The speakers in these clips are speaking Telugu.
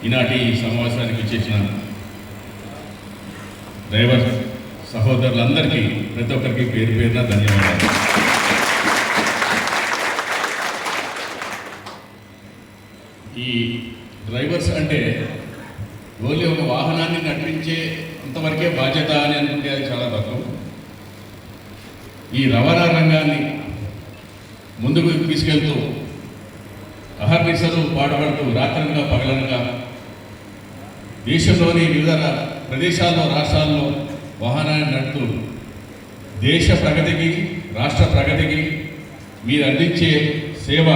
ఈనాటి సమావేశానికి చేసిన డ్రైవర్ సహోదరులందరికీ ప్రతి ఒక్కరికి పేరు పేరున ధన్యవాదాలు. ఈ డ్రైవర్స్ అంటే ఓన్లీ ఒక వాహనాన్ని నడిపించే అంతవరకే బాధ్యత అని అనుకుంటే అది చాలా తక్కువ. ఈ రవాణా రంగాన్ని ముందుకు తీసుకెళ్తూ అహర్నిశలు పాటుపడుతూ రాత్రనగా పగలనగా దేశంలోని వివిధ ప్రదేశాల్లో రాష్ట్రాల్లో వాహనాన్ని నడుపుతూ దేశ ప్రగతికి రాష్ట్ర ప్రగతికి మీరు అందించే సేవ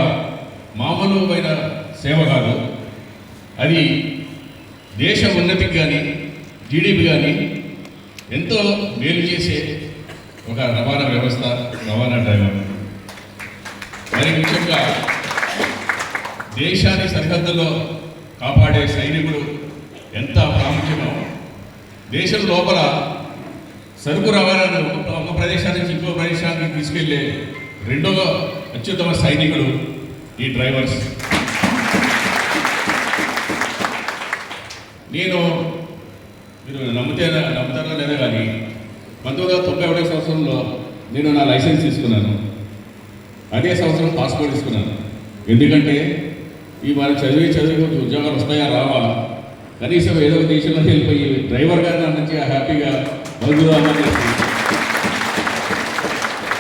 మామూలుమైన సేవ కాదు. అది దేశ ఉన్నతికి కానీ జీడీపీ కానీ ఎంతో మేలు చేసే ఒక రవాణా వ్యవస్థ రవాణా డ్రైవర్. మరి ముఖ్యంగా దేశాన్ని సరిహద్దుల్లో కాపాడే సైనికుడు ఎంత ప్రాముఖ్యమో దేశం లోపల సరుకు రవాణాను ఒక ప్రదేశం నుంచి ఇంకో ప్రదేశానికి తీసుకెళ్లే రెండవ అత్యుత్తమ సైనికుడు ఈ డ్రైవర్స్. నేను మీరు నమ్ముతారో లేదా కానీ 1991 సంవత్సరంలో నేను నా లైసెన్స్ తీసుకున్నాను. అదే సంవత్సరం పాస్పోర్ట్ తీసుకున్నాను. ఎందుకంటే ఈ వారు చదివి ఉద్యోగాలు వస్తాయా రావా, కనీసం ఏదో ఒక దేశంలో వెళ్ళిపోయి డ్రైవర్ గారు నా నుంచి హ్యాపీగా బదులుదామని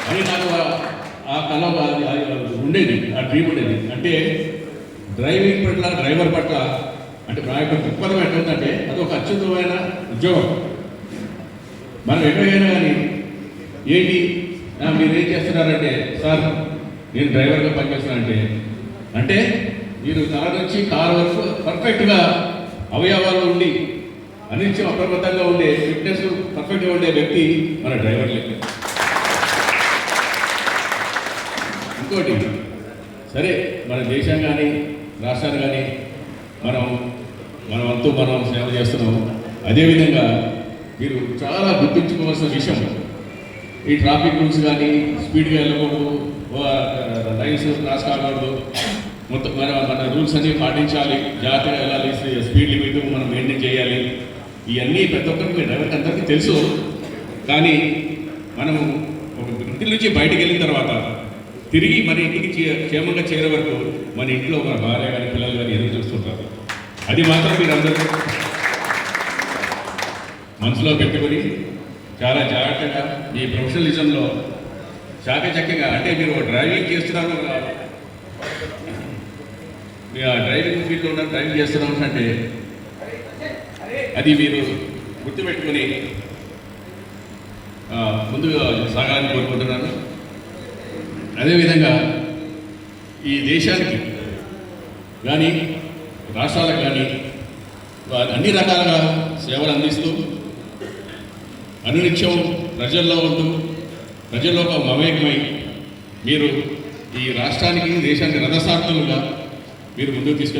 అని నాకు ఆ కళ ఉండేది, ఆ డ్రీమ్ ఉండేది. అంటే డ్రైవింగ్ పట్ల డ్రైవర్ పట్ల అంటే నా యొక్క దృక్పథం ఎట్లుందంటే అది ఒక అత్యుత్తమైన ఉద్యోగం. మనం ఎక్కడికైనా కానీ ఏంటి మీరు ఏం చేస్తున్నారంటే, సార్ నేను డ్రైవర్గా పనిచేస్తున్నానంటే అంటే మీరు తల నుంచి కారు వరకు పర్ఫెక్ట్గా అవయవాలు ఉండి అనిత్యం అప్రమత్తంగా ఉండే ఫిట్నెస్ పర్ఫెక్ట్గా ఉండే వ్యక్తి మన డ్రైవర్ లెక్క. ఇంకోటి సరే మన దేశం కానీ రాష్ట్రాన్ని కానీ మనం సేవ చేస్తున్నాము. అదేవిధంగా మీరు చాలా గుర్తుంచుకోవాల్సిన విషయం, ఈ ట్రాఫిక్ రూల్స్ కానీ స్పీడ్గా వెళ్ళకూడదు, లైన్స్ క్రాస్ కాకూడదు, మొత్తం మన రూల్స్ అన్నీ పాటించాలి, జాగ్రత్తగా వెళ్ళాలి, స్పీడ్ లిమిట్ మనం మెయింటైన్ చేయాలి. ఇవన్నీ ప్రతి ఒక్కరికి డ్రైవర్కి అందరికీ తెలుసు. కానీ మనము ఒక ఇంటి నుంచి బయటకు వెళ్ళిన తర్వాత తిరిగి మన ఇంటికి క్షేమంగా చేరే వరకు మన ఇంట్లో మన భార్య కానీ పిల్లలు కానీ ఎదురు చూస్తుంటారు. అది మాత్రం మీరు అందరూ మనసులో పెట్టుకొని చాలా జాగ్రత్తగా ఈ ప్రొఫెషనలిజంలో చాకచక్యంగా అంటే మీరు డ్రైవింగ్ చేస్తున్నారు, డ్రైవింగ్ ఫీల్డ్లో ఉన్న డ్రైవింగ్ చేస్తున్నాం అంటే అది మీరు గుర్తుపెట్టుకొని ముందుగా సాగాలని కోరుకుంటున్నాను. అదేవిధంగా ఈ దేశానికి కానీ రాష్ట్రాలకు కానీ అన్ని రకాలుగా సేవలు అందిస్తూ అనునిత్యం ప్రజల్లో ఉంటూ ప్రజల్లో ఒక మమేకమై మీరు ఈ రాష్ట్రానికి దేశానికి రథసార్థులుగా మీరు ముందుకు తీసుకెళ్తారు.